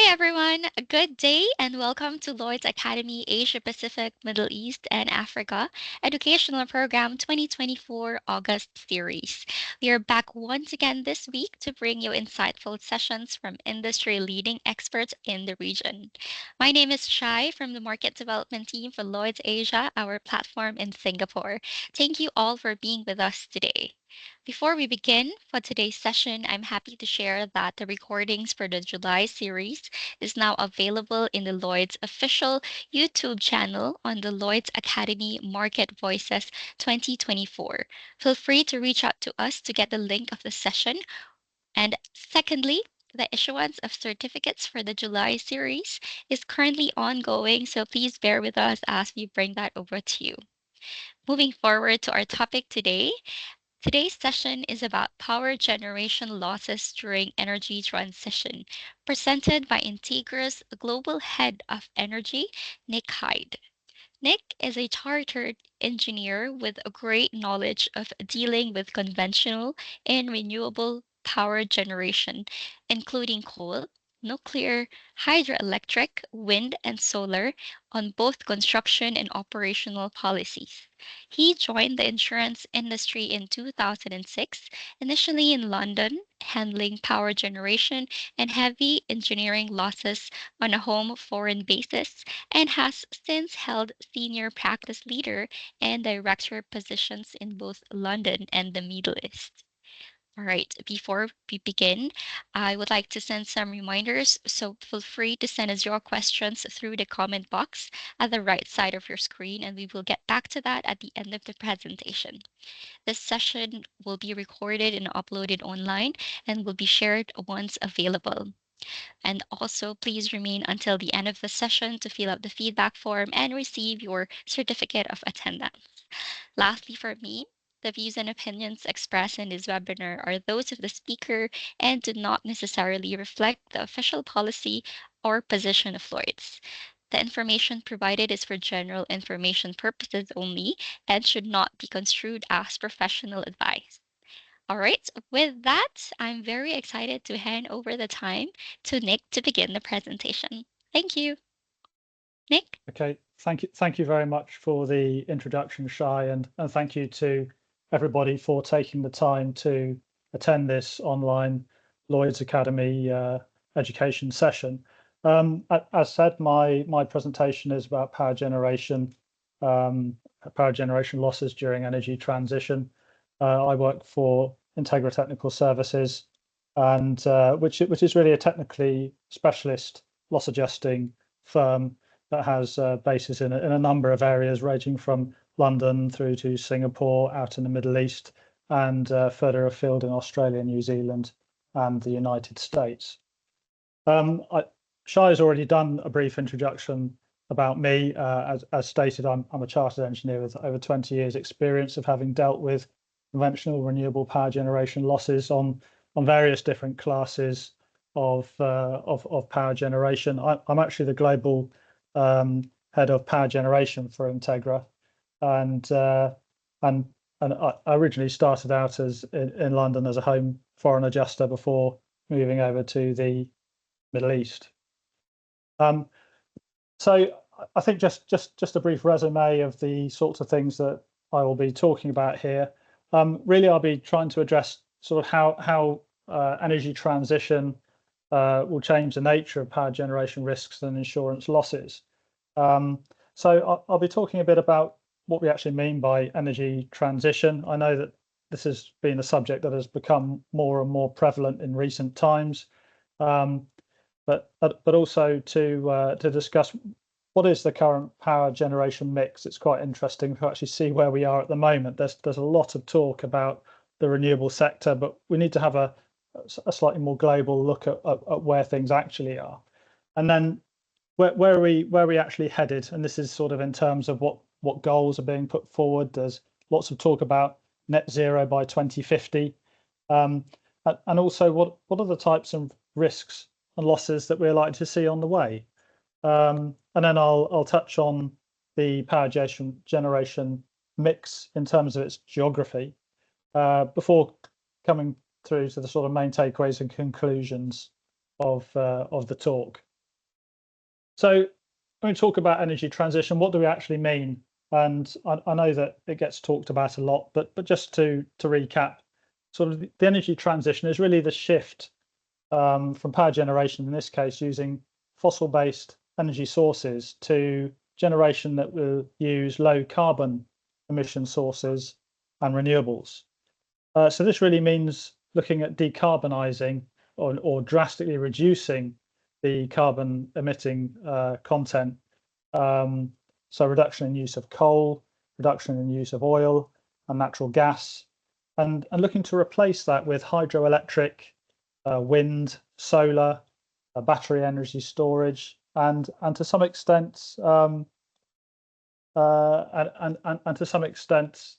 everyone, a good day and welcome to Lloyd's Academy Asia Pacific, Middle East, and Africa Educational Program 2024 August Series. We are back once again this week to bring you insightful sessions from industry leading experts in the region. My name is Shai from the Market Development Team for Lloyd's Asia, our platform in Singapore. Thank you all for being with us today. Before we begin for today's session, I'm happy to share that the recordings for the July series is now available in the Lloyd's official YouTube channel on the Lloyd's Academy Market Voices 2024. Feel free to reach out to us to get the link of the session. And secondly, the issuance of certificates for the July series is currently ongoing, so please bear with us as we bring that over to you. Moving forward to our topic today, today's session is about power generation losses during energy transition, presented by Integra's Global Head of Energy, Nick Hyde. Nick is a chartered engineer with a great knowledge of dealing with conventional and renewable power generation, including coal, nuclear, hydroelectric, wind, and solar on both construction and operational policies. He joined the insurance industry in 2006, initially in London, handling power generation and heavy engineering losses on a home foreign basis, and has since held senior practice leader and director positions in both London and the Middle East. All right, before we begin, I would like to send some reminders, so feel free to send us your questions through the comment box at the right side of your screen, and we will get back to that at the end of the presentation. This session will be recorded and uploaded online and will be shared once available. And also, please remain until the end of the session to fill out the feedback form and receive your certificate of attendance. Lastly, for me, the views and opinions expressed in this webinar are those of the speaker and do not necessarily reflect the official policy or position of Lloyd's. The information provided is for general information purposes only and should not be construed as professional advice. All right, with that, I'm very excited to hand over the time to Nick to begin the presentation. Thank you. Nick? Okay, thank you very much for the introduction, Shai, and thank you to everybody for taking the time to attend this online Lloyd's Academy education session. As said, my presentation is about power generation losses during energy transition. I work for Integra Technical Services, and which is really a technically specialist loss adjusting firm that has bases in a number of areas, ranging from London through to Singapore, out in the Middle East, and further afield in Australia, New Zealand, and the United States. Shai has already done a brief introduction about me. As stated, I'm a chartered engineer with over 20 years experience of having dealt with conventional renewable power generation losses on various different classes of power generation. I'm actually the global head of power generation for Integra, and I originally started out in London as a home foreign adjuster before moving over to the Middle East. So I think just a brief resume of the sorts of things that I will be talking about here. Really, I'll be trying to address sort of how energy transition will change the nature of power generation risks and insurance losses. So I'll be talking a bit about what we actually mean by energy transition. I know that this has been a subject that has become more and more prevalent in recent times, but also to discuss what is the current power generation mix. It's quite interesting to actually see where we are at the moment. There's a lot of talk about the renewable sector, but we need to have a slightly more global look at where things actually are, and then where are we actually headed. And this is sort of in terms of what goals are being put forward. There's lots of talk about net zero by 2050, and also what are the types of risks and losses that we're likely to see on the way. And then I'll touch on the power generation mix in terms of its geography before coming through to the sort of main takeaways and conclusions of the talk. So when we talk about energy transition, what do we actually mean? And I know that it gets talked about a lot, but just to recap, sort of the energy transition is really the shift from power generation, in this case, using fossil-based energy sources to generation that will use low carbon emission sources and renewables. So this really means looking at decarbonising or drastically reducing the carbon emitting content. Um, so reduction in use of coal, reduction in use of oil and natural gas, and looking to replace that with hydroelectric, wind, solar, battery energy storage, and to some extent, and to some extent,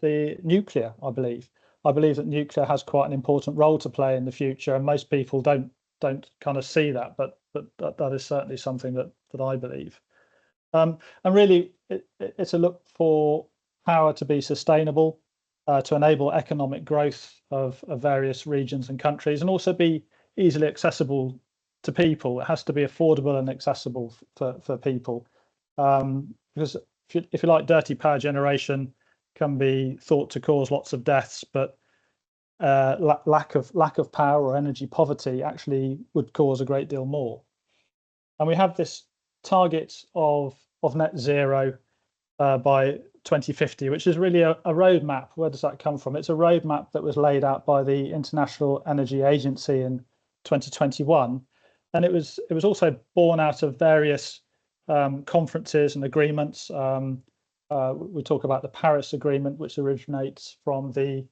the nuclear. I believe that nuclear has quite an important role to play in the future, and most people don't kind of see that, but that is certainly something that I believe. And really, it's a look for power to be sustainable, to enable economic growth of various regions and countries, and also be easily accessible to people. It has to be affordable and accessible for people, because if you like, dirty power generation can be thought to cause lots of deaths, but lack of power or energy poverty actually would cause a great deal more. And we have this target of net zero by 2050, which is really a roadmap. Where does that come from? It's a roadmap that was laid out by the International Energy Agency in 2021, and it was also born out of various conferences and agreements. We talk about the Paris Agreement, which originates from the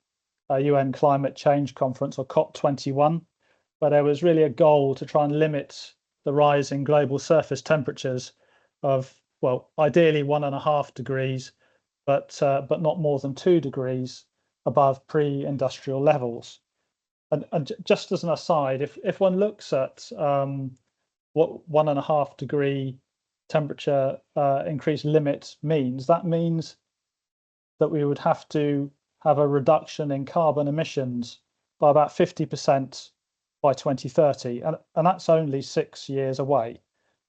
UN Climate Change Conference, or COP21, where there was really a goal to try and limit the rise in global surface temperatures of, well, ideally 1.5 degrees, but not more than 2 degrees above pre-industrial levels. And just as an aside, if one looks at what 1.5 degree temperature increase limit means, that means that we would have to have a reduction in carbon emissions by about 50% by 2030, and that's only 6 years away.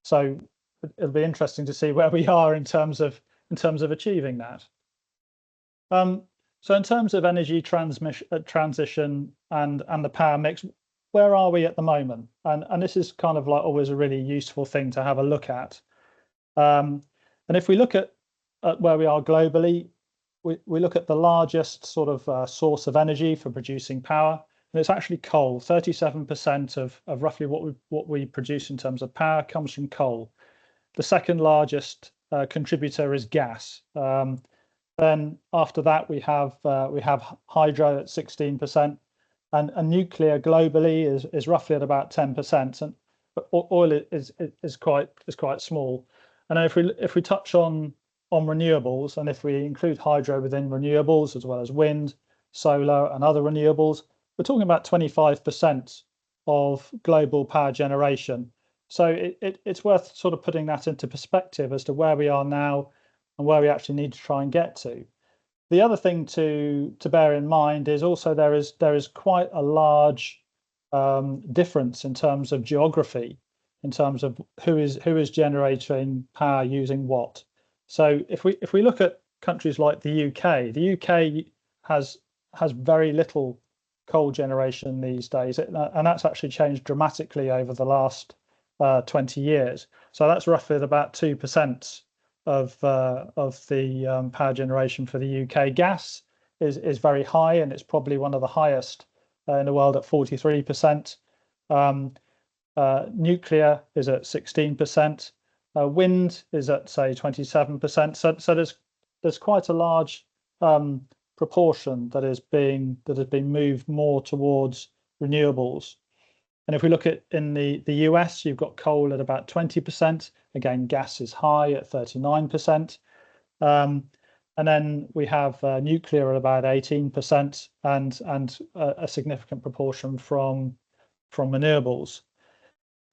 So it'll be interesting to see where we are in terms of achieving that. So in terms of energy transition and the power mix, where are we at the moment? And this is kind of like always a really useful thing to have a look at. And if we look at where we are globally, we look at the largest sort of source of energy for producing power, and it's actually coal. 37% of roughly what we produce in terms of power comes from coal. The second largest contributor is gas. Then after that we have hydro at 16%, and nuclear globally is roughly at about 10%, and but oil is quite small. And if we touch on renewables, and if we include hydro within renewables as well as wind, solar, and other renewables, we're talking about 25% of global power generation. So it's worth sort of putting that into perspective as to where we are now and where we actually need to try and get to. The other thing to bear in mind is also there is quite a large difference in terms of geography, in terms of who is generating power using what. So if we look at countries like the UK has very little coal generation these days, and that's actually changed dramatically over the last 20 years. So that's roughly at about 2% of the power generation for the UK. Gas is very high, and it's probably one of the highest in the world at 43%. Nuclear is at 16%. Wind is at, say, 27%. So there's quite a large proportion that has been moved more towards renewables. And if we look at in the US, you've got coal at about 20%. Again, gas is high at 39%. And then we have nuclear at about 18%, and a significant proportion from renewables.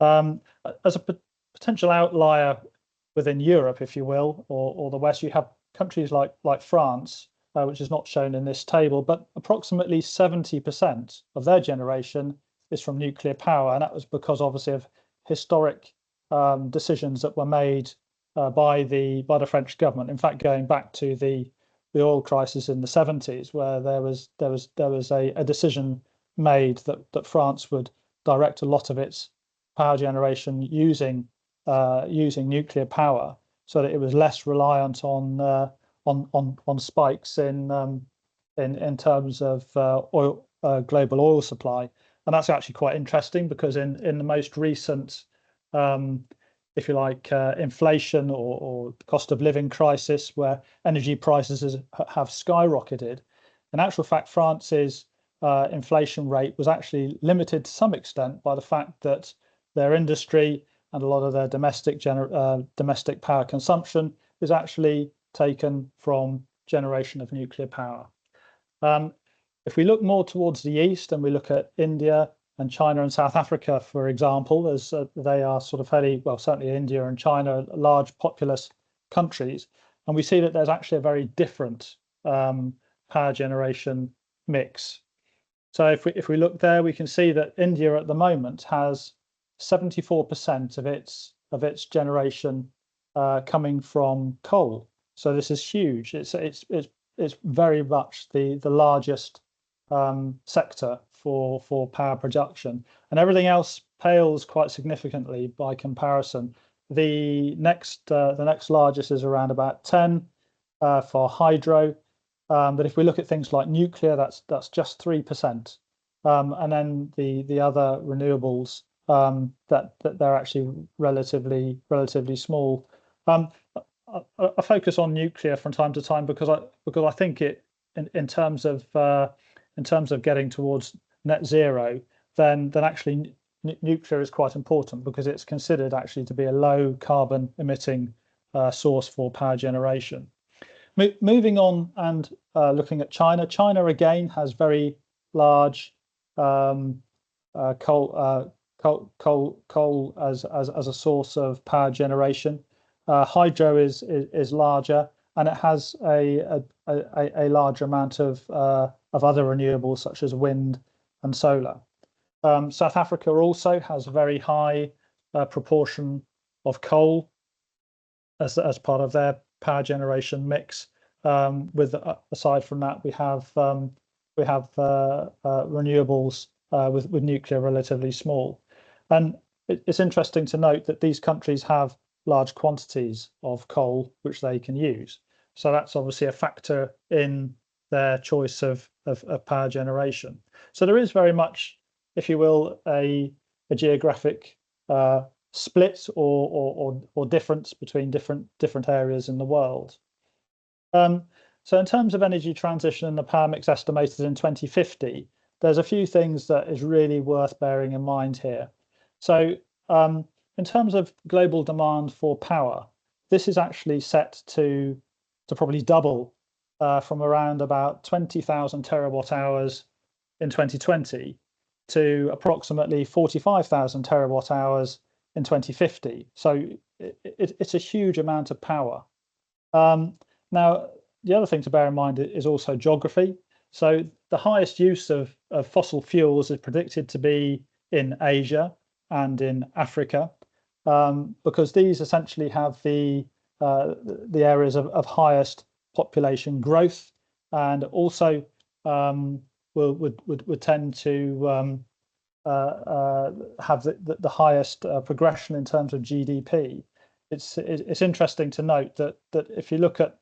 As a potential outlier within Europe, if you will, or the West, you have countries like France, which is not shown in this table, but approximately 70% of their generation is from nuclear power, and that was because obviously of historic decisions that were made by the French government. In fact, going back to the oil crisis in the 70s, where there was a decision made that France would direct a lot of its power generation using nuclear power, so that it was less reliant on spikes in terms of oil global oil supply. And that's actually quite interesting, because in the most recent, if you like, inflation or cost of living crisis, where energy prices have skyrocketed, in actual fact, France's inflation rate was actually limited to some extent by the fact that their industry and a lot of their domestic power consumption is actually taken from generation of nuclear power. If we look more towards the east and we look at India and China and South Africa, for example, as they are sort of fairly, well, certainly India and China, large populous countries, and we see that there's actually a very different power generation mix. So if we look there, we can see that India at the moment has 74% of its generation coming from coal. So this is huge. It's very much the largest sector for power production, and everything else pales quite significantly by comparison. The next largest is around about 10 for hydro, but if we look at things like nuclear, that's just 3%, and then the other renewables, that they're actually relatively small. I focus on nuclear from time to time because I think it in terms of getting towards net zero, then actually nuclear is quite important, because it's considered actually to be a low carbon emitting source for power generation. Moving on and looking at China. China again has very large coal as a source of power generation. Hydro is larger, and it has a large amount of other renewables such as wind and solar. South Africa also has a very high proportion of coal as part of their power generation mix. With aside from that, we have renewables with nuclear relatively small. And it's interesting to note that these countries have large quantities of coal which they can use. So that's obviously a factor in their choice of power generation. So there is very much, if you will, a geographic split or difference between different areas in the world. So in terms of energy transition and the power mix estimated in 2050, there's a few things that is really worth bearing in mind here. So in terms of global demand for power, this is actually set to probably double from around about 20,000 terawatt hours in 2020 to approximately 45,000 terawatt hours in 2050. So it's a huge amount of power. Now, the other thing to bear in mind is also geography. So the highest use of fossil fuels is predicted to be in Asia and in Africa, because these essentially have the areas of highest population growth, and also would tend to have the highest progression in terms of GDP. It's interesting to note that if you look at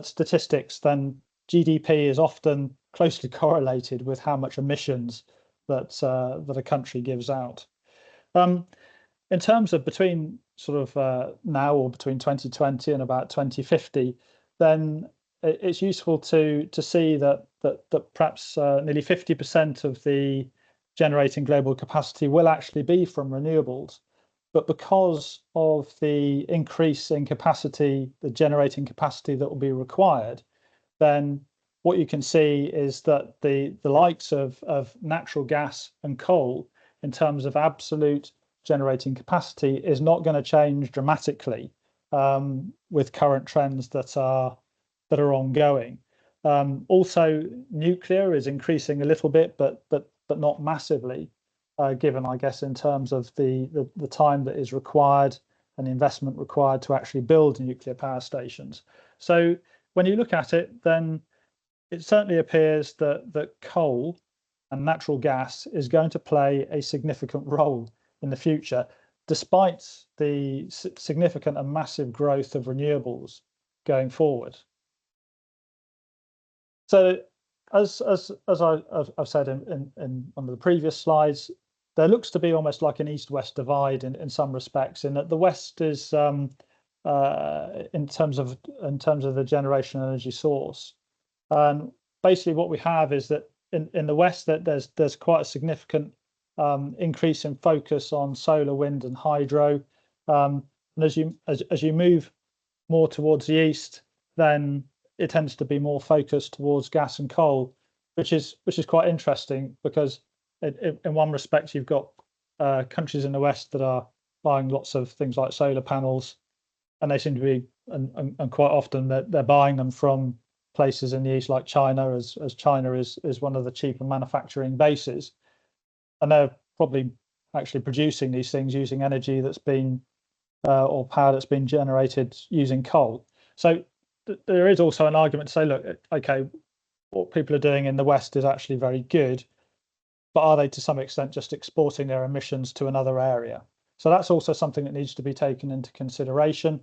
statistics, then GDP is often closely correlated with how much emissions that a country gives out. In terms of between sort of now or between 2020 and about 2050, then it's useful to see that perhaps nearly 50% of the generating global capacity will actually be from renewables. But because of the increase in capacity, the generating capacity that will be required, then what you can see is that the likes of natural gas and coal, in terms of absolute generating capacity, is not going to change dramatically with current trends that are ongoing. Also, nuclear is increasing a little bit, but not massively, given, I guess, in terms of the time that is required and the investment required to actually build nuclear power stations. So when you look at it, then it certainly appears that coal and natural gas is going to play a significant role in the future, despite the significant and massive growth of renewables going forward. So, as I've said in one of the previous slides, there looks to be almost like an east-west divide in some respects, in that the West is in terms of the generation energy source. And basically, what we have is that in the West, that there's quite a significant increase in focus on solar, wind, and hydro. And as you move more towards the east, then it tends to be more focused towards gas and coal, which is quite interesting, because in one respect you've got countries in the West that are buying lots of things like solar panels, and they seem to be and quite often they're buying them from places in the east like China, as China is one of the cheaper manufacturing bases, and they're probably actually producing these things using energy that's been or power that's been generated using coal. So there is also an argument to say, look, okay, what people are doing in the West is actually very good, but are they to some extent just exporting their emissions to another area? So that's also something that needs to be taken into consideration.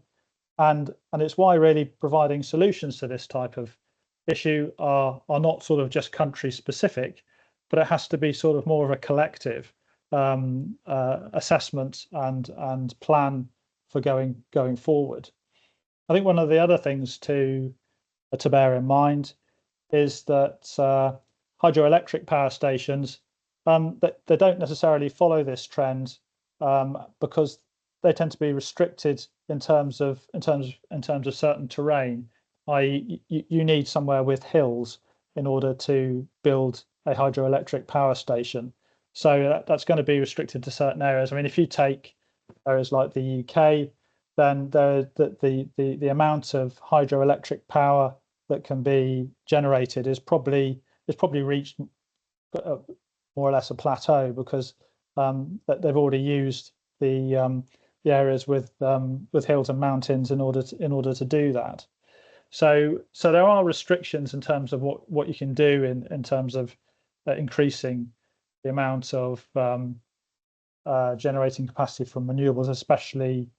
And it's why really providing solutions to this type of issue are not sort of just country specific, but it has to be sort of more of a collective assessment and plan for going forward. I think one of the other things to bear in mind is that hydroelectric power stations that they don't necessarily follow this trend, because they tend to be restricted in terms of certain terrain. I.e., you need somewhere with hills in order to build a hydroelectric power station. So that's going to be restricted to certain areas. I mean, if you take areas like the UK, then the amount of hydroelectric power that can be generated is probably reached more or less a plateau, because that they've already used the areas with hills and mountains in order to do that. So there are restrictions in terms of what you can do in terms of increasing the amount of generating capacity from renewables, especially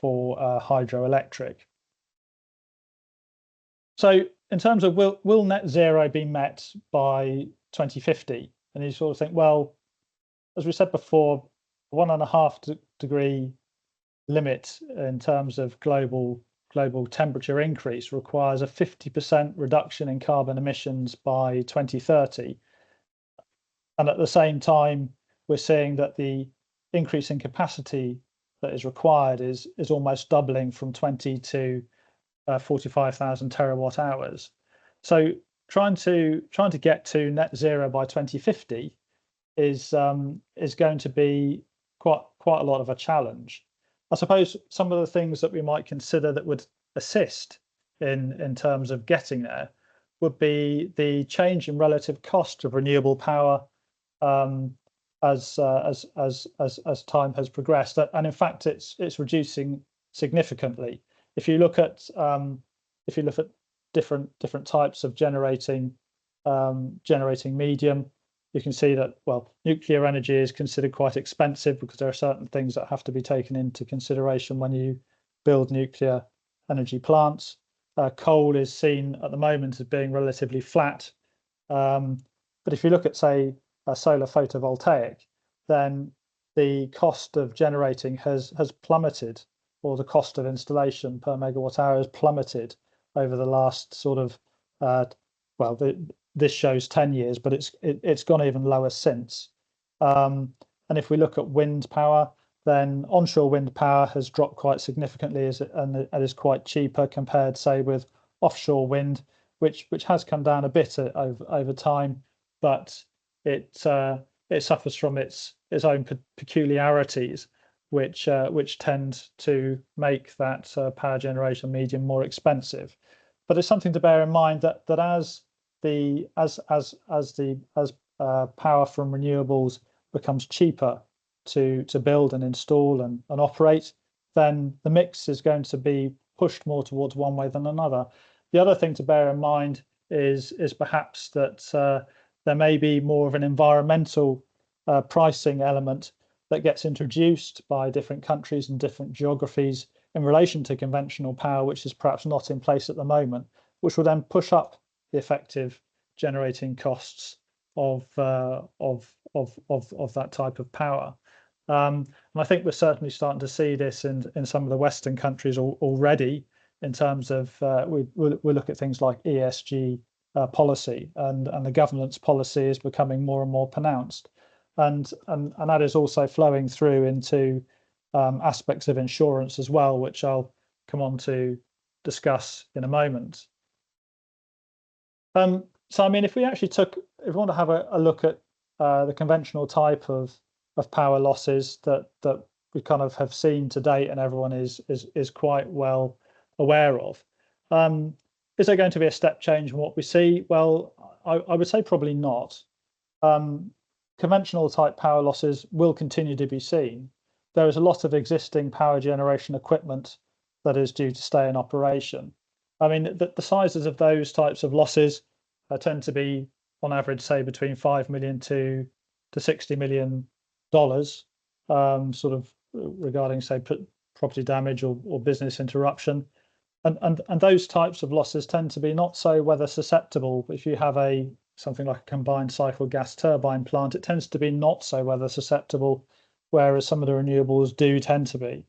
for hydroelectric. So in terms of will net zero be met by 2050? And you sort of think, well, as we said before, 1.5 degree limit in terms of global temperature increase requires a 50% reduction in carbon emissions by 2030. And at the same time, we're seeing that the increase in capacity that is required is almost doubling from 20 to 45,000 terawatt hours. So trying to get to net zero by 2050 is going to be quite a lot of a challenge. I suppose some of the things that we might consider that would assist in terms of getting there would be the change in relative cost of renewable power as time has progressed, and in fact it's reducing significantly. If you look at different types of generating medium, you can see that, well, nuclear energy is considered quite expensive because there are certain things that have to be taken into consideration when you build nuclear energy plants. Coal is seen at the moment as being relatively flat, but if you look at, say, a solar photovoltaic, then the cost of generating has plummeted, or the cost of installation per megawatt hour has plummeted over the last sort of this shows 10 years, but it's gone even lower since. And if we look at wind power, then onshore wind power has dropped quite significantly, and it is quite cheaper compared, say, with offshore wind, which has come down a bit over time, but it suffers from its own peculiarities, which tend to make that power generation medium more expensive. But it's something to bear in mind that as power from renewables becomes cheaper to build and install and operate, then the mix is going to be pushed more towards one way than another. The other thing to bear in mind is perhaps that there may be more of an environmental pricing element that gets introduced by different countries and different geographies in relation to conventional power, which is perhaps not in place at the moment, which will then push up the effective generating costs of that type of power. And I think we're certainly starting to see this in some of the Western countries already, in terms of we look at things like ESG policy, and the government's policy is becoming more and more pronounced, and that is also flowing through into aspects of insurance as well, which I'll come on to discuss in a moment. So I mean, if we want to have a look at the conventional type of power losses that we kind of have seen to date, and everyone is quite well aware of, is there going to be a step change in what we see? Well, I would say probably not. Conventional type power losses will continue to be seen. There is a lot of existing power generation equipment that is due to stay in operation. I mean, the sizes of those types of losses tend to be, on average, say between $5 million to $60 million, sort of regarding, say, property damage or business interruption. And those types of losses tend to be not so weather susceptible. If you have something like a combined cycle gas turbine plant, it tends to be not so weather susceptible, whereas some of the renewables do tend to be.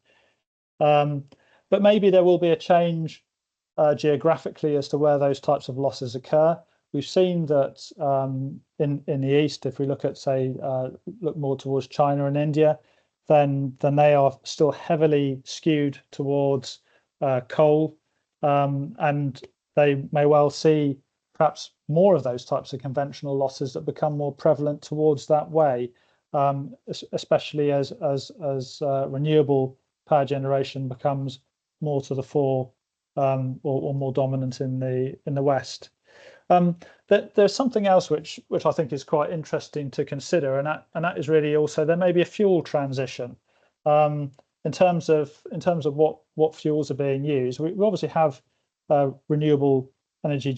But maybe there will be a change geographically as to where those types of losses occur. We've seen that in the east, if we look at, say, look more towards China and India, then they are still heavily skewed towards coal, and they may well see perhaps more of those types of conventional losses that become more prevalent towards that way, especially as renewable power generation becomes more to the fore, or more dominant in the West. There's something else which I think is quite interesting to consider, and that is really also there may be a fuel transition. In terms of what fuels are being used, we obviously have renewable energy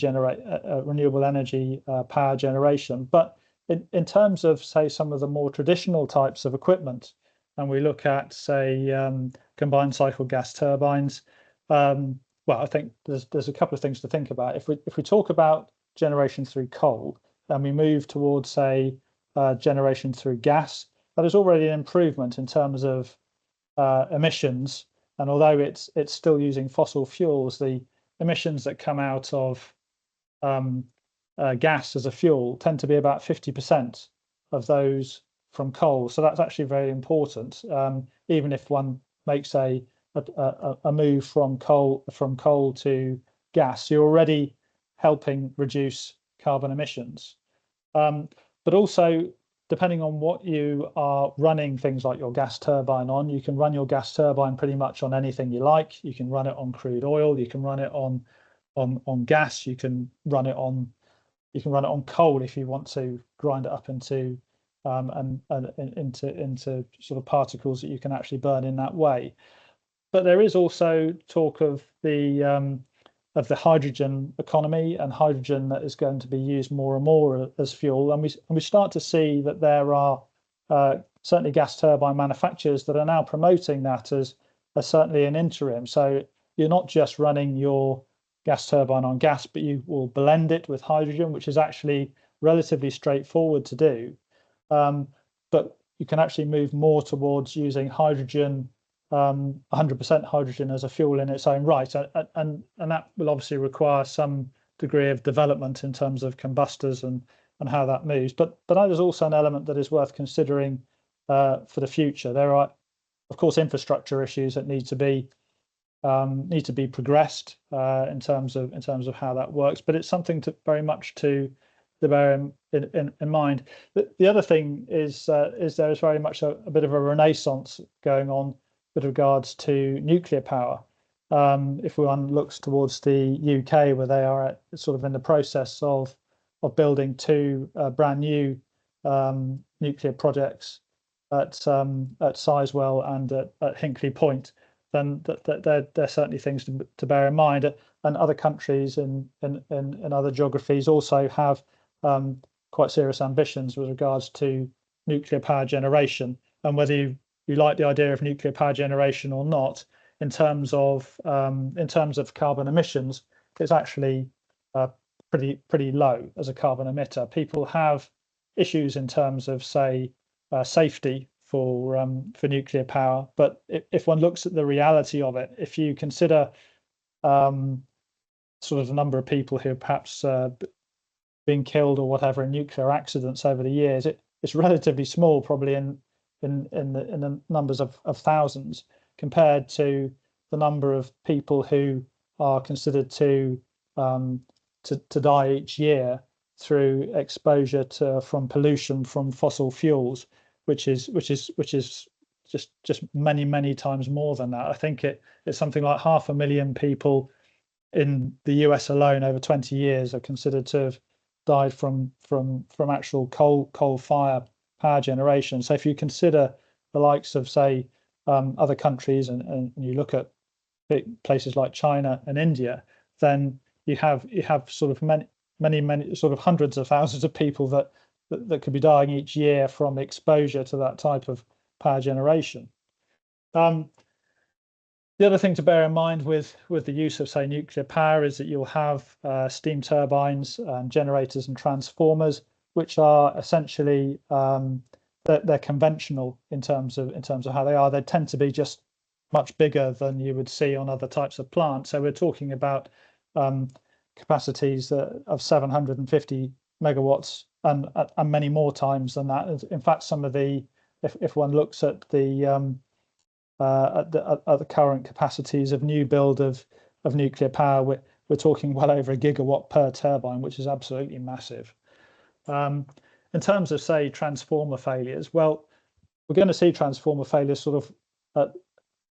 power generation, but in terms of, say, some of the more traditional types of equipment, and we look at, say, combined cycle gas turbines, well, I think there's a couple of things to think about. If we talk about generation through coal, and we move towards, say, generation through gas, that is already an improvement in terms of emissions. And although it's still using fossil fuels, the emissions that come out of gas as a fuel tend to be about 50% of those from coal. So that's actually very important. Even if one makes a move from coal to gas, you're already helping reduce carbon emissions. But also, depending on what you are running things like your gas turbine on, you can run your gas turbine pretty much on anything you like. You can run it on crude oil, you can run it on gas, you can run it on coal if you want to grind it up into into sort of particles that you can actually burn in that way. But there is also talk of the hydrogen economy, and hydrogen that is going to be used more and more as fuel. And we start to see that there are certainly gas turbine manufacturers that are now promoting that as certainly an interim. So you're not just running your gas turbine on gas, but you will blend it with hydrogen, which is actually relatively straightforward to do. But you can actually move more towards using hydrogen, 100% hydrogen as a fuel in its own right, and that will obviously require some degree of development in terms of combustors and how that moves. But that is also an element that is worth considering for the future. There are, of course, infrastructure issues that need to be progressed in terms of how that works. But it's something to very much to bear in mind. The other thing is there is very much a bit of a renaissance going on with regards to nuclear power. If one looks towards the UK, where they are sort of in the process of building two brand new nuclear projects at Sizewell and at Hinkley Point, then they're certainly things to bear in mind. And other countries in other geographies also have quite serious ambitions with regards to nuclear power generation. And whether you like the idea of nuclear power generation or not, in terms of carbon emissions, it's actually pretty low as a carbon emitter. People have issues in terms of, say, safety for nuclear power, but if one looks at the reality of it, if you consider sort of the number of people who have perhaps been killed or whatever in nuclear accidents over the years, it's relatively small, probably in the numbers of thousands, compared to the number of people who are considered to die each year through exposure from pollution from fossil fuels, which is just many times more than that. I think it's something like 500,000 people in the US alone over 20 years are considered to have died from actual coal fire power generation. So if you consider the likes of, say, other countries, and you look at places like China and India, then you have sort of many sort of hundreds of thousands of people that could be dying each year from exposure to that type of power generation. The other thing to bear in mind with the use of, say, nuclear power is that you'll have steam turbines and generators and transformers, which are essentially they're conventional in terms of how they are. They tend to be just much bigger than you would see on other types of plants. So we're talking about capacities of 750 megawatts and many more times than that. In fact, some of the if one looks at the current capacities of new build of nuclear power, we're talking well over a gigawatt per turbine, which is absolutely massive. In terms of, say, transformer failures, well, we're going to see transformer failures sort of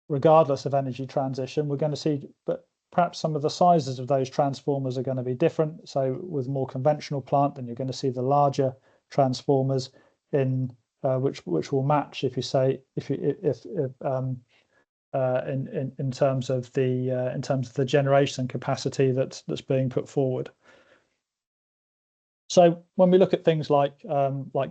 regardless of energy transition. We're going to see, but perhaps some of the sizes of those transformers are going to be different. So with more conventional plant, then you're going to see the larger transformers in which will match, if you say, in terms of the generation capacity that's being put forward. So when we look at things like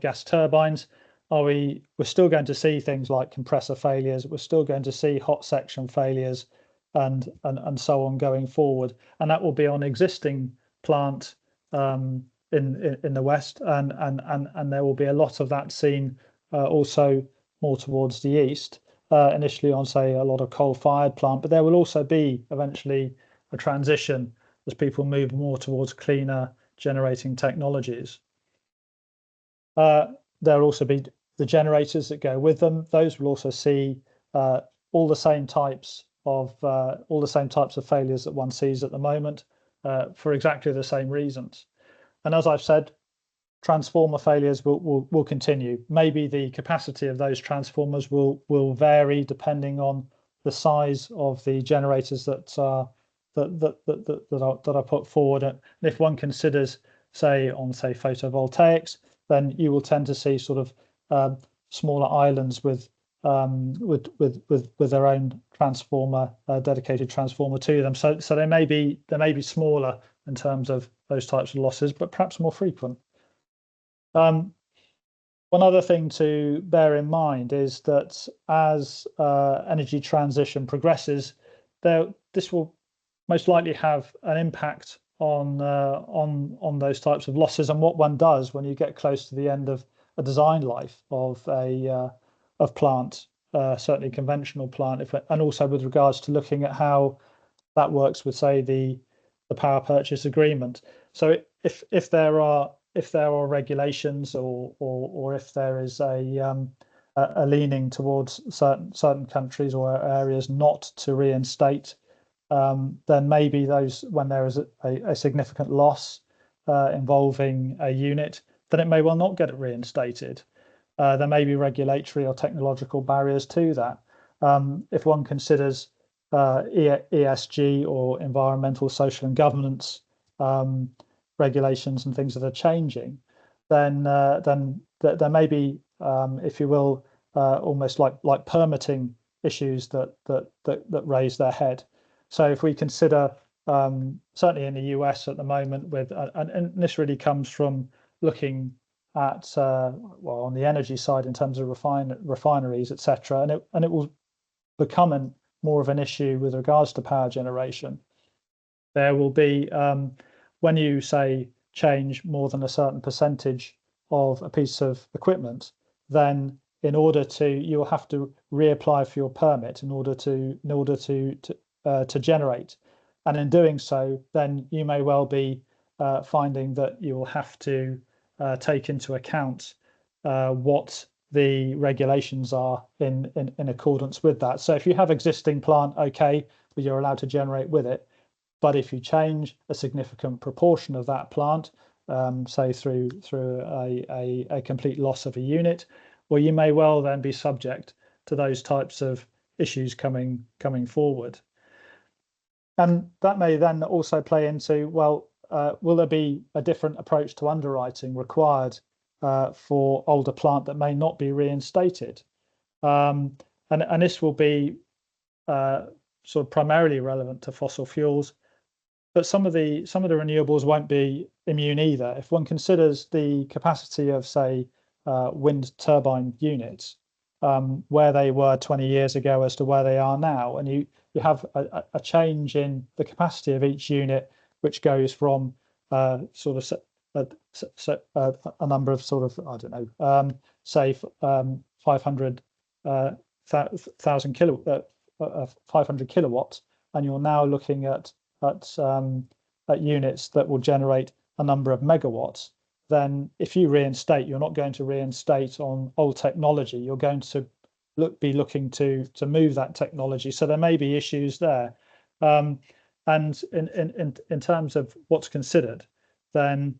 gas turbines, we're still going to see things like compressor failures. We're still going to see hot section failures, and so on going forward, and that will be on existing plant in the West, and there will be a lot of that seen also more towards the east. Initially on, say, a lot of coal-fired plant, but there will also be eventually a transition as people move more towards cleaner generating technologies. There'll also be the generators that go with them. Those will also see all the same types of failures that one sees at the moment for exactly the same reasons. And as I've said, transformer failures will continue. Maybe the capacity of those transformers will vary depending on the size of the generators that are put forward. And if one considers, say, photovoltaics, then you will tend to see sort of smaller islands with their own transformer, dedicated transformer to them. So they may be smaller in terms of those types of losses, but perhaps more frequent. One other thing to bear in mind is that as energy transition progresses, this will most likely have an impact on those types of losses and what one does when you get close to the end of a design life of plant, certainly conventional plant, and also with regards to looking at how that works with, say, the power purchase agreement. So if there are regulations or if there is a leaning towards certain countries or areas not to reinstate, then maybe those, when there is a significant loss involving a unit, then it may well not get it reinstated. There may be regulatory or technological barriers to that. If one considers ESG or environmental, social, and governance regulations and things that are changing, then there may be, if you will, almost like permitting issues that raise their head. So if we consider certainly in the US at the moment, and this really comes from looking at well, on the energy side in terms of refineries, etc., and it will become more of an issue with regards to power generation. There will be when you say change more than a certain percentage of a piece of equipment, then you'll have to reapply for your permit in order to generate, and in doing so, then you may well be finding that you will have to take into account what the regulations are in accordance with that. So if you have existing plant, okay, but you're allowed to generate with it. But if you change a significant proportion of that plant, say through a complete loss of a unit, well, you may well then be subject to those types of issues coming forward. And that may then also play into, well, will there be a different approach to underwriting required for older plant that may not be reinstated? And this will be sort of primarily relevant to fossil fuels, but some of the renewables won't be immune either. If one considers the capacity of, say, wind turbine units, where they were 20 years ago as to where they are now, and you have a change in the capacity of each unit, which goes from sort of a number of sort of, I don't know, say 500 500 kilowatts, and you're now looking at units that will generate a number of megawatts. Then if you reinstate, you're not going to reinstate on old technology. You're going to be looking to move that technology. So there may be issues there. And in terms of what's considered, then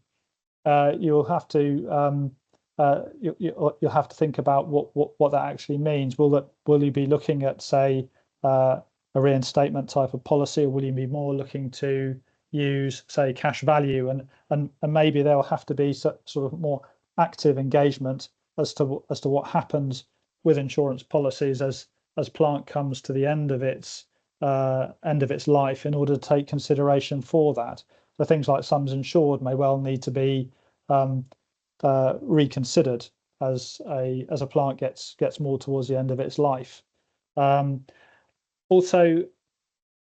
you'll have to you'll have to think about what that actually means. Will you be looking at, say, a reinstatement type of policy, or will you be more looking to use, say, cash value, and maybe there will have to be sort of more active engagement as to what happens with insurance policies as plant comes to the end of its life, in order to take consideration for that. So things like sums insured may well need to be reconsidered as a plant gets more towards the end of its life. Also,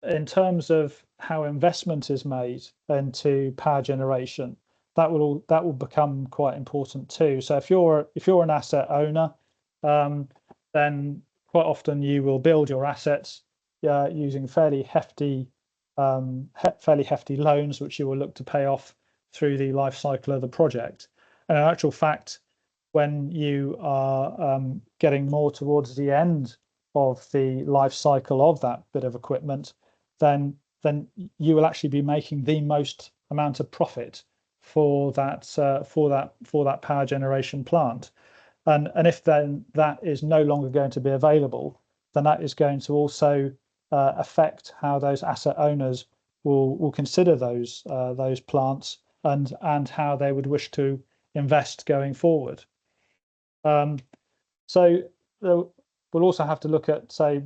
in terms of how investment is made into power generation, that will become quite important too. So if you're an asset owner, then quite often you will build your assets using fairly hefty loans, which you will look to pay off through the life cycle of the project. And in actual fact, when you are getting more towards the end of the life cycle of that bit of equipment, then you will actually be making the most amount of profit for that power generation plant. And if then that is no longer going to be available, then that is going to also affect how those asset owners will consider those plants, and how they would wish to invest going forward. So we'll also have to look at, say,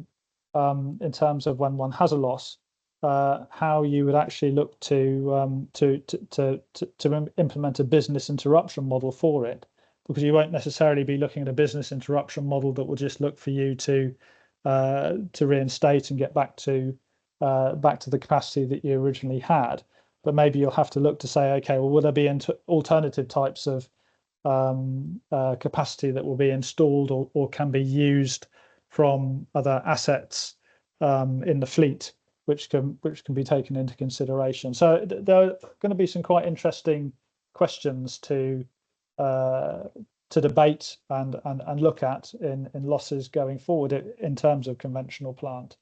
in terms of when one has a loss, how you would actually look to implement a business interruption model for it, because you won't necessarily be looking at a business interruption model that will just look for you to reinstate and get back to the capacity that you originally had. But maybe you'll have to look to say, okay, well, will there be alternative types of capacity that will be installed or can be used from other assets in the fleet, which can be taken into consideration. So there are going to be some quite interesting questions to debate and look at in losses going forward in terms of conventional plant.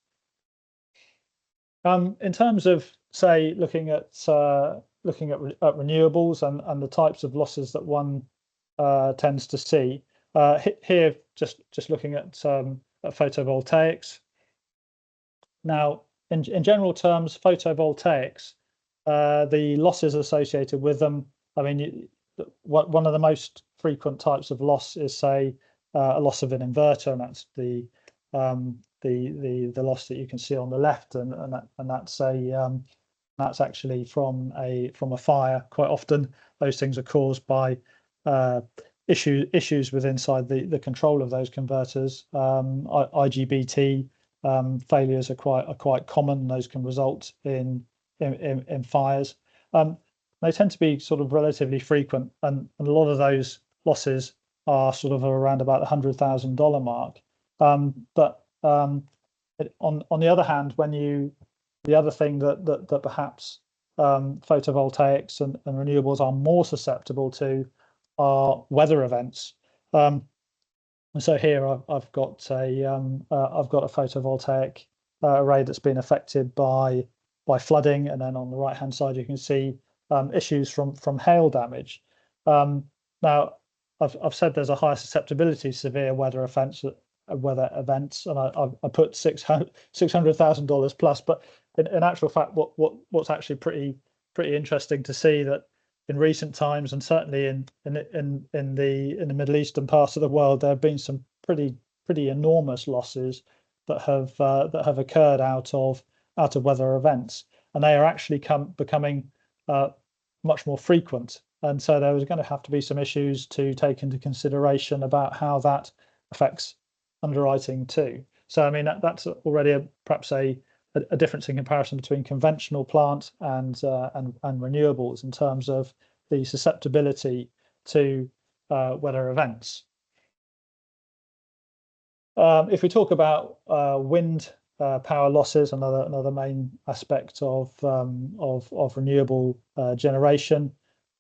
In terms of, say, looking at renewables and the types of losses that one tends to see here, just looking at photovoltaics. Now, in general terms, photovoltaics, the losses associated with them, I mean, one of the most frequent types of loss is, say, a loss of an inverter, and that's the loss that you can see on the left, and that's actually from a fire. Quite often, those things are caused by issues with inside the control of those converters. IGBT failures are quite common. Those can result in fires. They tend to be sort of relatively frequent, and a lot of those losses are sort of around about the $100,000 mark. But on the other hand, the other thing that perhaps photovoltaics and renewables are more susceptible to are weather events. So here I've got a photovoltaic array that's been affected by flooding, and then on the right hand side you can see issues from hail damage. Now I've said there's a higher susceptibility to severe weather events, and I put $600,000 plus, but in actual fact, what's actually pretty interesting to see that in recent times, and certainly in the Middle Eastern parts of the world, there have been some pretty enormous losses that have occurred out of weather events, and they are actually becoming much more frequent. And so there was going to have to be some issues to take into consideration about how that affects underwriting too. So I mean that's already perhaps a difference in comparison between conventional plant and renewables in terms of the susceptibility to weather events. If we talk about wind power losses, another main aspect of renewable generation,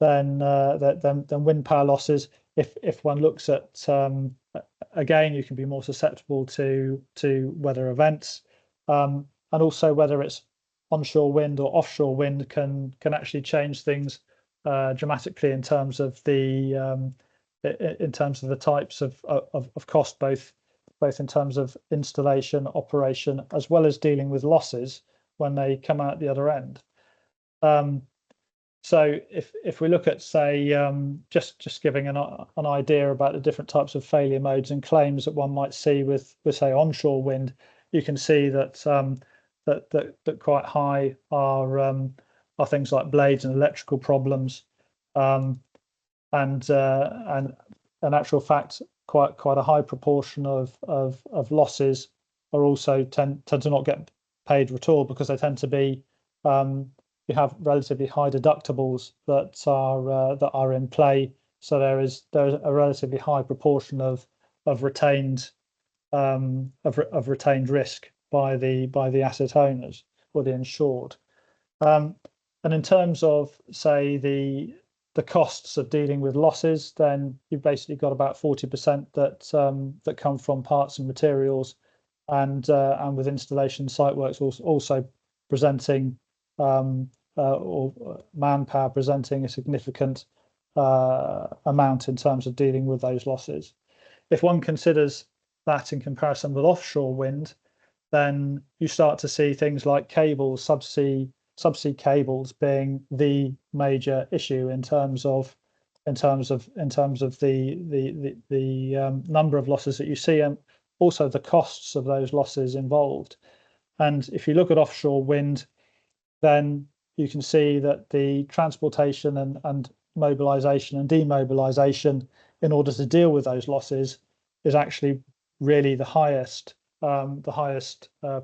then wind power losses. If one looks at again, you can be more susceptible to weather events, and also whether it's onshore wind or offshore wind can actually change things dramatically in terms of the types of cost, both in terms of installation, operation, as well as dealing with losses when they come out the other end. So if we look at, say, just giving an idea about the different types of failure modes and claims that one might see with say onshore wind, you can see that that quite high are things like blades and electrical problems, and in actual fact, quite a high proportion of losses are also tend to not get paid at all, because they tend to be you have relatively high deductibles that are in play. So there's a relatively high proportion of retained retained risk by the asset owners or the insured. And in terms of, say, the costs of dealing with losses, then you've basically got about 40% that come from parts and materials, and with installation site works also presenting or manpower presenting a significant amount in terms of dealing with those losses. If one considers that in comparison with offshore wind, then you start to see things like cables, subsea cables being the major issue in terms of the number of losses that you see, and also the costs of those losses involved. And if you look at offshore wind, then you can see that the transportation and mobilization and demobilization in order to deal with those losses is actually really the highest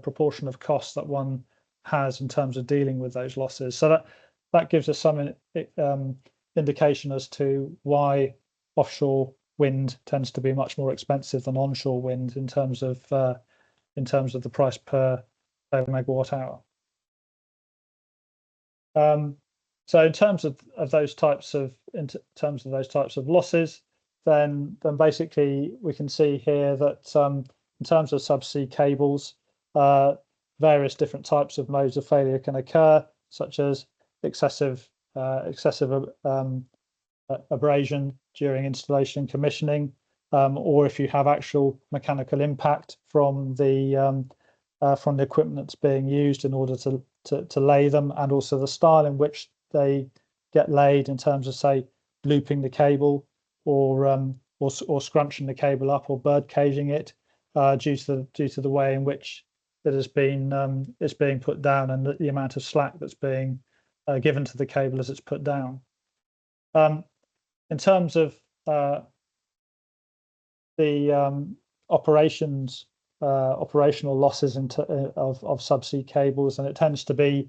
proportion of costs that one has in terms of dealing with those losses. So that gives us some indication as to why offshore wind tends to be much more expensive than onshore wind in terms of the price per megawatt hour. So in terms of those types of losses, then basically we can see here that in terms of subsea cables, various different types of modes of failure can occur, such as excessive abrasion during installation and commissioning, or if you have actual mechanical impact from the equipment that's being used in order to lay them, and also the style in which they get laid in terms of, say, looping the cable or scrunching the cable up or bird caging it. due to the way in which it has been it's being put down, and the amount of slack that's being given to the cable as it's put down. In terms of the operational losses of subsea cables, and it tends to be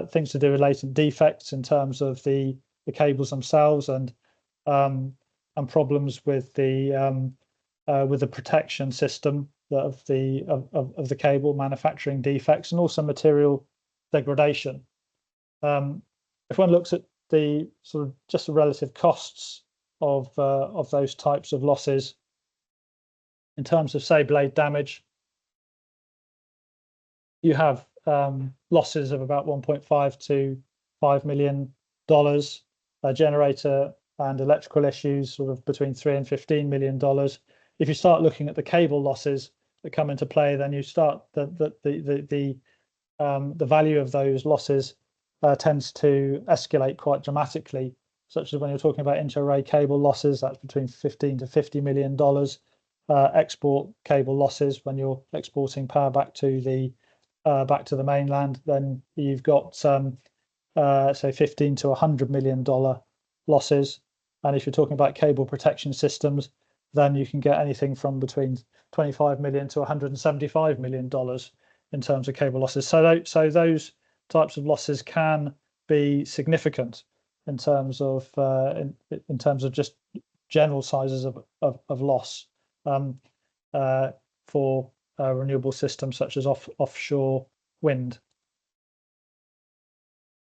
things to do with latent defects in terms of the cables themselves, and problems with the protection system of the cable, manufacturing defects, and also material degradation. If one looks at the sort of just the relative costs of those types of losses in terms of, say, blade damage, you have losses of about 1.5 to $5 million, generator and electrical issues sort of between $3 and $15 million. If you start looking at the cable losses that come into play, then you start the value of those losses tends to escalate quite dramatically, such as when you're talking about inter-array cable losses, that's between $15 to $50 million. Export cable losses, when you're exporting power back to the mainland, then you've got say $15 to $100 million losses. And if you're talking about cable protection systems, then you can get anything from between $25 million to $175 million in terms of cable losses. So those types of losses can be significant in terms of just general sizes of loss for renewable systems such as offshore wind.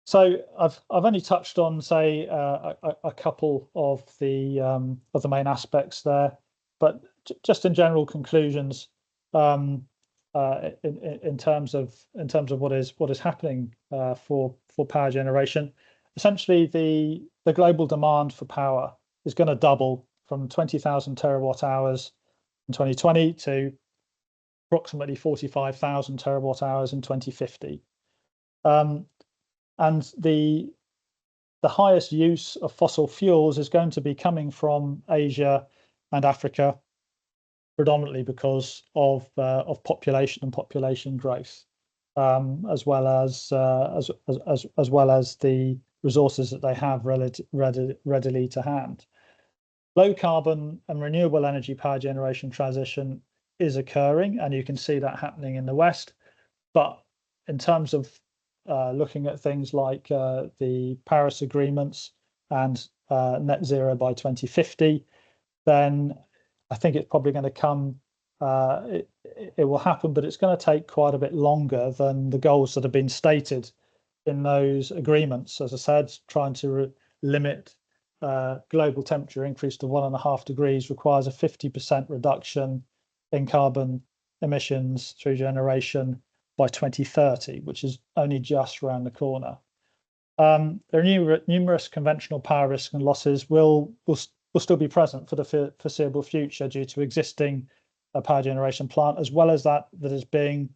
So I've only touched on, say, a couple of the main aspects there, but just in general conclusions, in terms of what is happening for power generation. Essentially, the global demand for power is going to double from 20,000 terawatt hours in 2020 to approximately 45,000 terawatt hours in 2050. And the highest use of fossil fuels is going to be coming from Asia and Africa, predominantly because of population and population growth, as well as the resources that they have readily to hand. Low carbon and renewable energy power generation transition is occurring, and you can see that happening in the West. But in terms of looking at things like the Paris agreements and net zero by 2050, then I think it's probably going to come. It will happen, but it's going to take quite a bit longer than the goals that have been stated in those agreements. As I said, trying to limit global temperature increase to 1.5 degrees requires a 50% reduction in carbon emissions through generation by 2030, which is only just around the corner. There are numerous conventional power risks and losses will still be present for the foreseeable future due to existing power generation plant, as well as that is being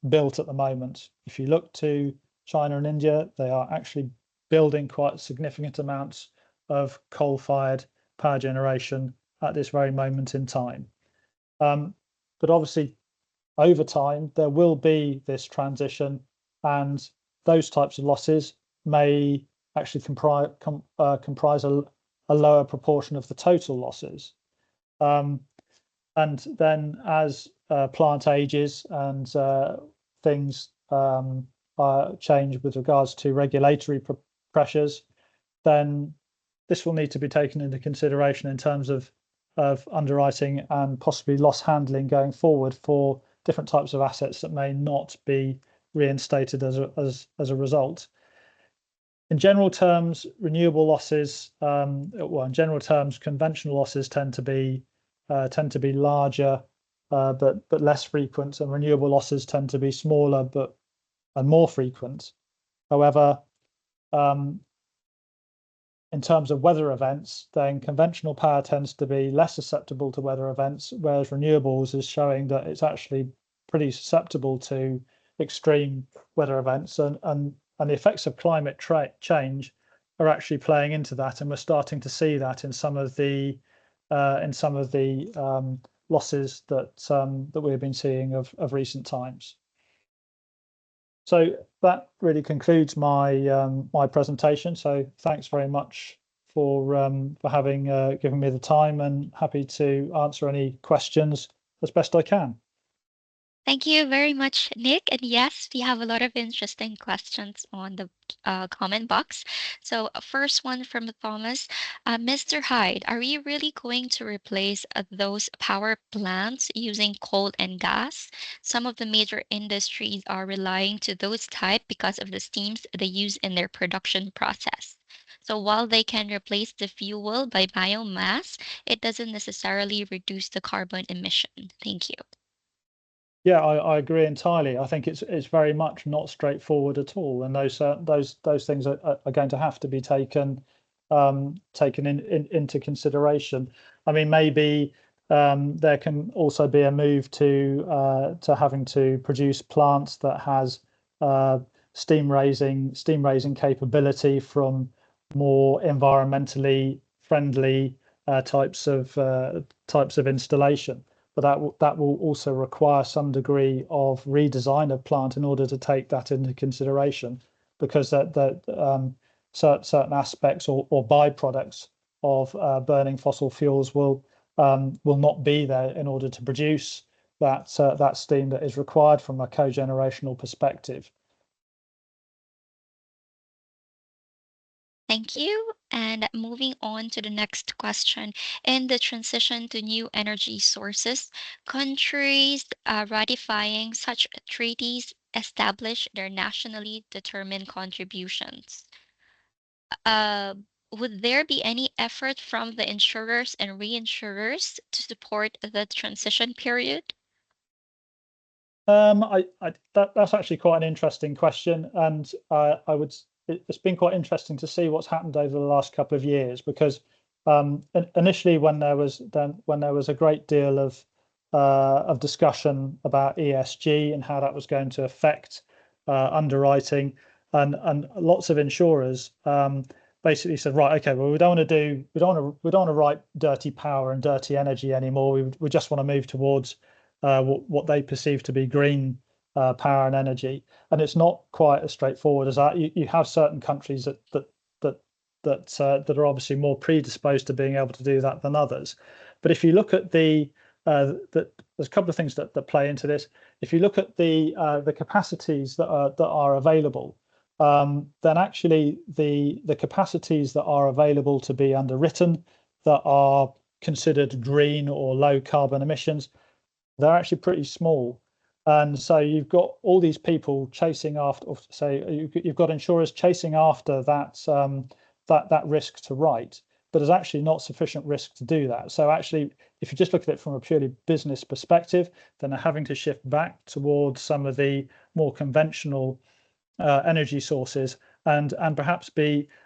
built at the moment. If you look to China and India, they are actually building quite significant amounts of coal-fired power generation at this very moment in time. But obviously, over time, there will be this transition, and those types of losses may actually comprise a lower proportion of the total losses. And then as plant ages and things change with regards to regulatory pressures, then this will need to be taken into consideration in terms of underwriting and possibly loss handling going forward for different types of assets that may not be reinstated as a result. In general terms, renewable losses, in general terms, conventional losses tend to be larger, but less frequent, and renewable losses tend to be smaller and more frequent. However, in terms of weather events, then conventional power tends to be less susceptible to weather events, whereas renewables is showing that it's actually pretty susceptible to extreme weather events, and the effects of climate change are actually playing into that, and we're starting to see that in some of the losses that we've been seeing of recent times. So that really concludes my presentation. So thanks very much for having given me the time, and happy to answer any questions as best I can. Thank you very much, Nick. And yes, we have a lot of interesting questions on the comment box. So, first one from Thomas, Mr. Hyde, are we really going to replace those power plants using coal and gas? Some of the major industries are relying to those type because of the steams they use in their production process. So while they can replace the fuel by biomass, it doesn't necessarily reduce the carbon emission. Thank you. Yeah, I agree entirely. I think it's very much not straightforward at all, and those things are going to have to be taken into consideration. I mean, maybe there can also be a move to having to produce plants that has steam raising capability from more environmentally friendly types of installation, but that will also require some degree of redesign of plant in order to take that into consideration, because certain aspects or byproducts of burning fossil fuels will not be there in order to produce that steam that is required from a cogenerational perspective. Thank you. And moving on to the next question. In the transition to new energy sources, countries ratifying such treaties establish their nationally determined contributions. Uh, would there be any effort from the insurers and reinsurers to support the transition period? That's actually quite an interesting question, and it's been quite interesting to see what's happened over the last couple of years, because initially when there was a great deal of discussion about ESG and how that was going to affect underwriting, and lots of insurers basically said, right, okay, well, we don't want to write dirty power and dirty energy anymore. We just want to move towards what they perceive to be green power and energy, and it's not quite as straightforward as that. You have certain countries that are obviously more predisposed to being able to do that than others. But if you look at there's a couple of things that play into this. If you look at the capacities that are available, then actually the capacities that are available to be underwritten, that are considered green or low carbon emissions, they're actually pretty small. And so you've got all these people chasing after, or say you've got insurers chasing after that risk to write, but there's actually not sufficient risk to do that. So actually, if you just look at it from a purely business perspective, then they're having to shift back towards some of the more conventional energy sources, and perhaps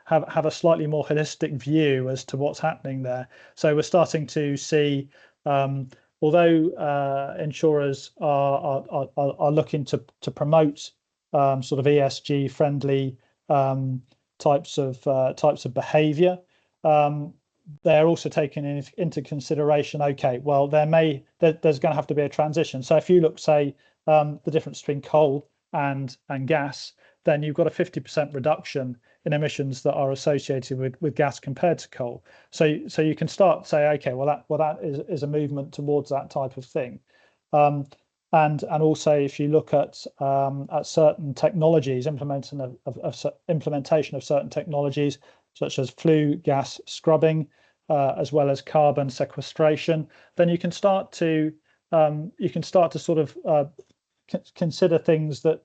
have a slightly more holistic view as to what's happening there. So we're starting to see, although insurers are looking to promote sort of ESG friendly types of behaviour, they're also taking into consideration, okay, well, there's going to have to be a transition. So if you look, say, the difference between coal and gas, then you've got a 50% reduction in emissions that are associated with gas compared to coal. So you can start to say, okay, well that is a movement towards that type of thing. And also, if you look at certain technologies, implementation of certain technologies such as flue gas scrubbing, as well as carbon sequestration, then you can start to sort of consider things that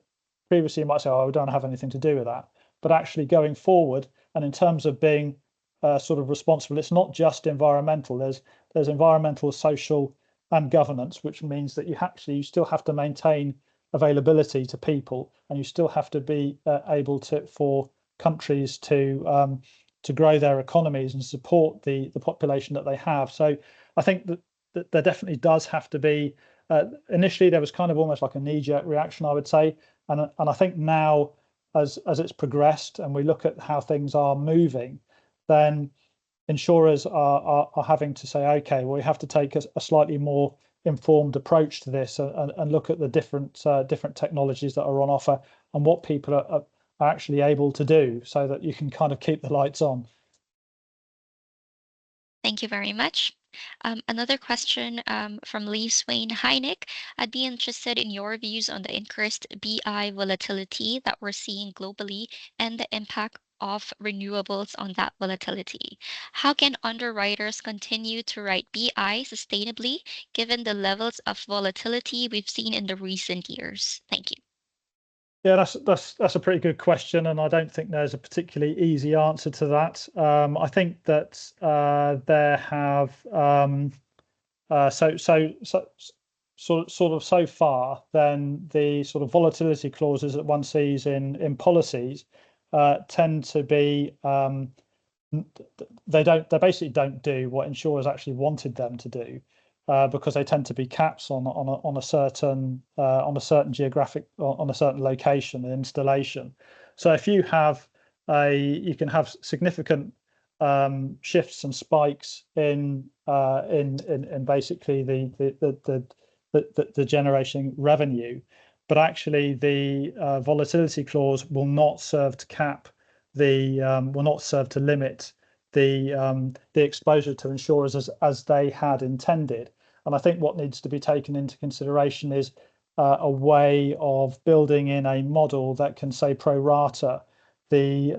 previously you might say, oh, we don't have anything to do with that. But actually going forward, and in terms of being sort of responsible, it's not just environmental. There's environmental, social, and governance, which means that you still have to maintain availability to people, and you still have to be able for countries to grow their economies and support the population that they have. So I think that there definitely does have to be. Initially, there was kind of almost like a knee-jerk reaction, I would say, and I think now, as it's progressed and we look at how things are moving, then insurers are having to say, okay, well, we have to take a slightly more informed approach to this and look at the different technologies that are on offer and what people are actually able to do so that you can kind of keep the lights on. Thank you very much. Another question from Lee Swain. Hi, Nick. I'd be interested in your views on the increased BI volatility that we're seeing globally and the impact of renewables on that volatility. How can underwriters continue to write BI sustainably given the levels of volatility we've seen in the recent years? Thank you. Yeah, that's a pretty good question, and I don't think there's a particularly easy answer to that. I think that there have sort of so far, then the sort of volatility clauses that one sees in policies tend to be they basically don't do what insurers actually wanted them to do. Because they tend to be caps on a certain geographic on a certain location and installation. So if you can have significant shifts and spikes in basically the generating revenue, but actually the volatility clause will not serve to cap will not serve to limit the exposure to insurers as they had intended. And I think what needs to be taken into consideration is a way of building in a model that can say pro rata the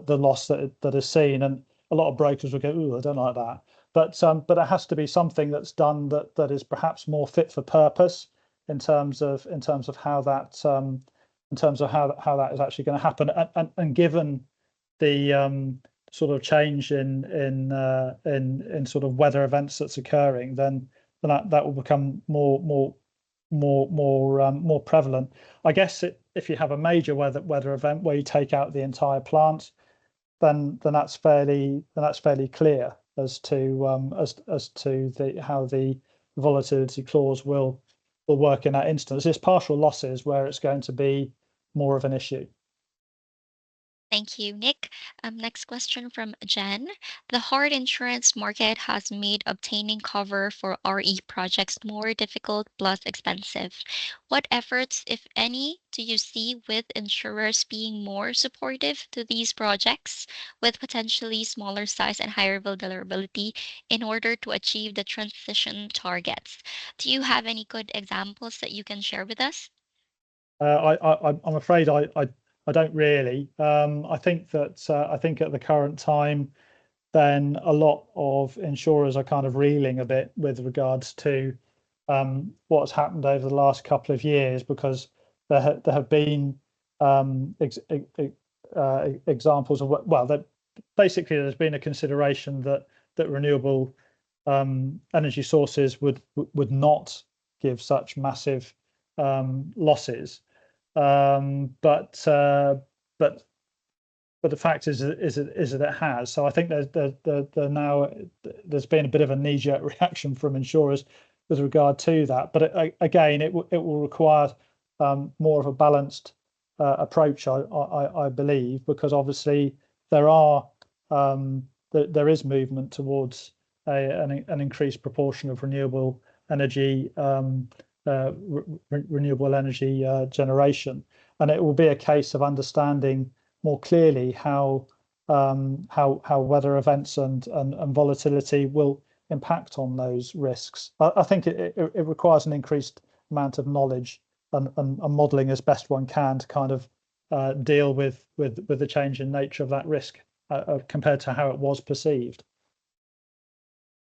loss that is seen. And a lot of brokers will go, "Ooh, I don't like that." But it has to be something that's done that is perhaps more fit for purpose in terms of how that how that is actually going to happen. And given the sort of change in sort of weather events that's occurring, then that will become more prevalent. I guess if you have a major weather event where you take out the entire plant, then that's fairly clear as to how the volatility clause will work in that instance. It's partial losses where it's going to be more of an issue. Thank you, Nick. Next question from Jen. The hard insurance market has made obtaining cover for RE projects more difficult plus expensive. What efforts, if any, do you see with insurers being more supportive to these projects with potentially smaller size and higher vulnerability in order to achieve the transition targets? Do you have any good examples that you can share with us? I'm afraid I don't really. I think that I think at the current time, then a lot of insurers are kind of reeling a bit with regards to what's happened over the last couple of years, because there have been examples of that basically there's been a consideration that renewable energy sources would not give such massive losses. But the fact is that it has. So I think there's been a bit of a knee-jerk reaction from insurers with regard to that. But again, it will require more of a balanced approach, I believe, because obviously there is movement towards an increased proportion of renewable energy generation, and it will be a case of understanding more clearly how weather events and volatility will impact on those risks. I think it requires an increased amount of knowledge and modelling as best one can to kind of deal with the change in nature of that risk compared to how it was perceived.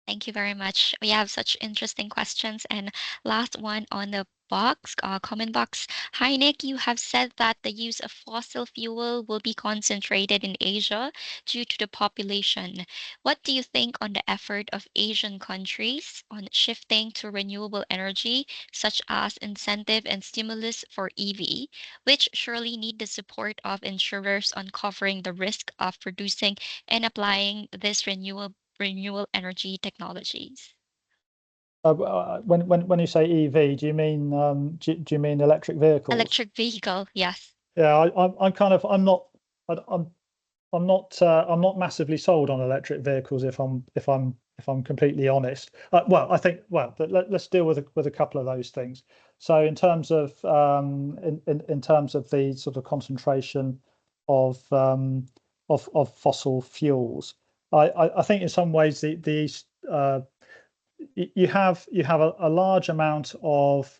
Thank you very much. We have such interesting questions. And last one on the box, comment box. Hi, Nick. You have said that the use of fossil fuel will be concentrated in Asia due to the population. What do you think on the effort of Asian countries on shifting to renewable energy, such as incentive and stimulus for EV, which surely need the support of insurers on covering the risk of producing and applying this renewable energy technologies? When you say EV, do you mean do you mean electric vehicles? Electric vehicle, yes. Yeah, I'm kind of I'm not massively sold on electric vehicles, if I'm if I'm completely honest. Well, I think let's deal with a couple of those things. So in terms of the sort of concentration of of fossil fuels, I think in some ways these you have a large amount of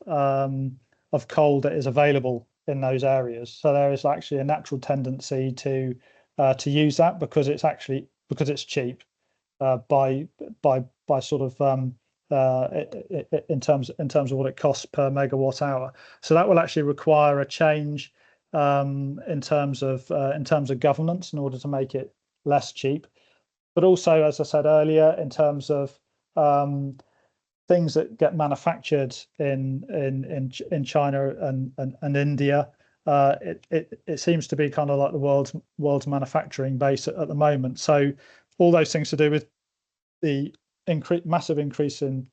coal that is available in those areas. So there is actually a natural tendency to use that because it's cheap by sort of in terms of what it costs per megawatt hour. So that will actually require a change in terms of governance in order to make it less cheap. But also, as I said earlier, in terms of things that get manufactured in China and India, it seems to be kind of like the world's manufacturing base at the moment. So all those things to do with the massive increase in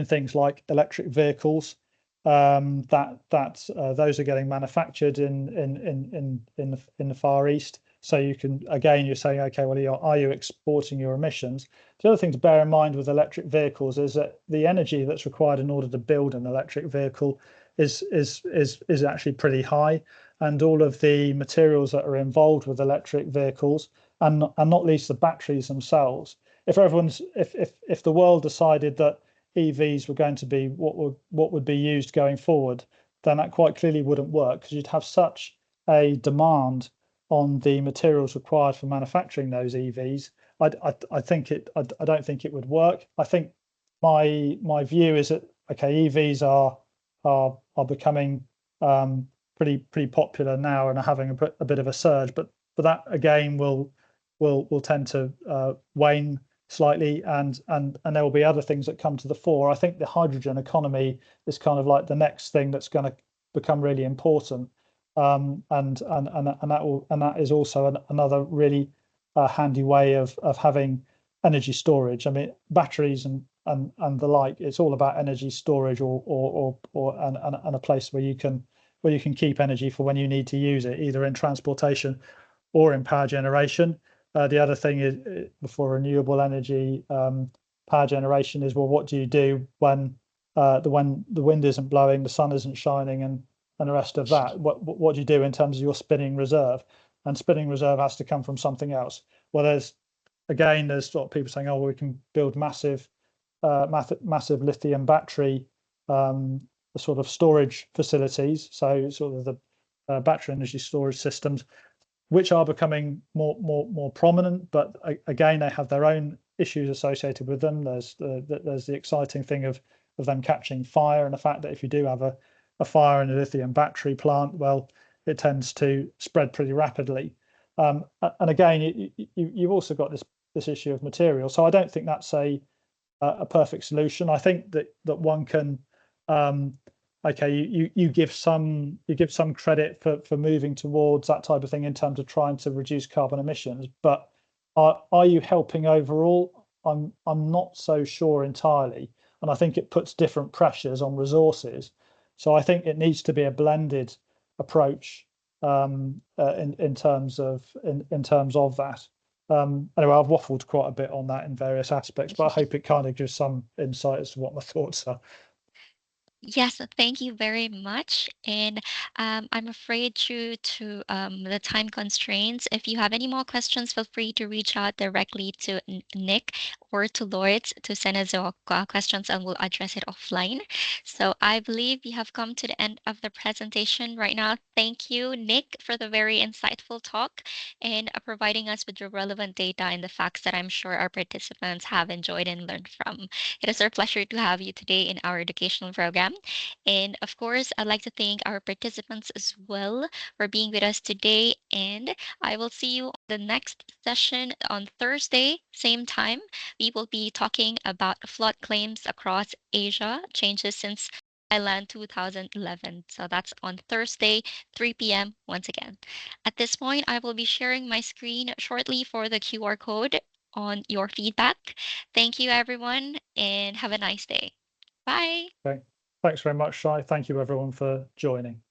things like electric vehicles, those are getting manufactured in the Far East. So you can, again, you're saying, okay, well, are you exporting your emissions? The other thing to bear in mind with electric vehicles is that the energy that's required in order to build an electric vehicle is actually pretty high, and all of the materials that are involved with electric vehicles, and not least the batteries themselves. If the world decided that EVs were going to be what would be used going forward, then that quite clearly wouldn't work, because you'd have such a demand on the materials required for manufacturing those EVs. I don't think it would work. I think my view is that, okay, EVs are becoming pretty popular now and are having a bit of a surge, but that again will tend to wane slightly, and there will be other things that come to the fore. I think the hydrogen economy is kind of like the next thing that's going to become really important, and that is also another really handy way of having energy storage. I mean, batteries and the like. It's all about energy storage, or and a place where you can keep energy for when you need to use it, either in transportation or in power generation. The other thing is for renewable energy power generation is, well, what do you do when the wind isn't blowing, the sun isn't shining, and the rest of that? What do you do in terms of your spinning reserve? And spinning reserve has to come from something else. Well, there's sort of people saying, oh, well, we can build massive lithium battery sort of storage facilities, so sort of the battery energy storage systems, which are becoming more prominent, but again, they have their own issues associated with them. There's the exciting thing of them catching fire, and the fact that if you do have a fire in a lithium battery plant, well, it tends to spread pretty rapidly. And again, you've also got this issue of material. So I don't think that's a perfect solution. I think that one can okay, you give some credit for moving towards that type of thing in terms of trying to reduce carbon emissions, but are you helping overall? I'm not so sure entirely, and I think it puts different pressures on resources. So I think it needs to be a blended approach in terms of that. Anyway, I've waffled quite a bit on that in various aspects, but I hope it kind of gives some insight as to what my thoughts are. Yes, thank you very much. And I'm afraid due to the time constraints, if you have any more questions, feel free to reach out directly to Nick or to Lloyd to send us your questions, and we'll address it offline. So I believe we have come to the end of the presentation right now. Thank you, Nick, for the very insightful talk and providing us with the relevant data and the facts that I'm sure our participants have enjoyed and learned from. It is our pleasure to have you today in our educational program. And of course, I'd like to thank our participants as well for being with us today. And I will see you on the next session on Thursday, same time. We will be talking about flood claims across Asia, changes since Thailand 2011. So that's on Thursday, 3 p.m. once again. At this point, I will be sharing my screen shortly for the QR code on your feedback. Thank you, everyone, and have a nice day. Bye. Okay. Thanks very much, Shai. Thank you, everyone, for joining.